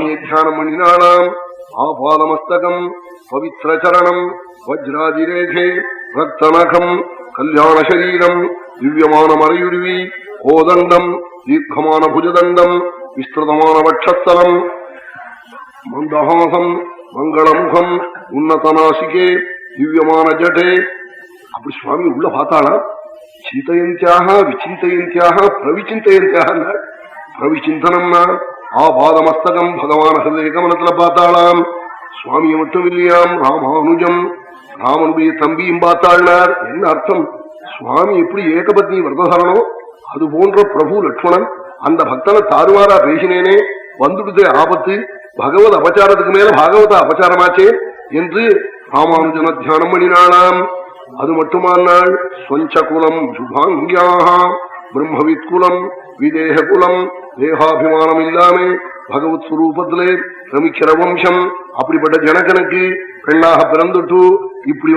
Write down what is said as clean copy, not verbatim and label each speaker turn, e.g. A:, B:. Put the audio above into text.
A: சுவாமியை தியானம் பண்ணினாளாம். ஆபாதமஸ்தகம் பவித்ரச்சரணம் வஜ்ராதிரேகே ரக்தநகம் கல்யாண சரீரம் திவ்யமான மறையுருவி கோதண்டம் தீர்க்கமான புஜதண்டம் விஸ்திருதமான வட்சஸ்தலம் மந்தஹாசம் மங்களமுகம் உன்னதநாசிகே திவ்யமான ஜடே. அப்படி சுவாமி உள்ள பார்த்தாளா? சிந்தயந்தியாக விசிந்தயந்தியாக பிரவிச்சிந்தயந்தியாக. பிரவிச்சிந்தனம்னா ஆபாதமஸ்தகம் பகவான ஹிருதய கமலத்துல பார்த்தாளாம். சுவாமியை மட்டும் இல்லையாம், ராமானுஜம் ராமனுடைய தம்பியும் பார்த்தாள்னார். என்ன அர்த்தம்? சுவாமி எப்படி ஏகபத்னி விரதஹரணோ அது போன்ற பிரபு லட்சுமணன் அந்த பக்தனை தாறுமாறா பேசினேனே, வந்துடுதே ஆபத்து, பகவத் அபச்சாரத்துக்கு மேல பாகவத அபச்சாரமாச்சே என்று ராமானுஜன தியானம் பண்ணினாளாம். அது மட்டுமானால் ஸ்வஞ்சகுலம் சுபாங்கியாக பிரம்மவித் குலம் விதேக குலம் தேகாபிமானம் இல்லாம பகவத் ஸ்வரூபத்திலே ரமிக்கிற வம்சம் அப்படிப்பட்ட ஜனகனுக்கு பெண்ணாக பிறந்துட்டு இப்படி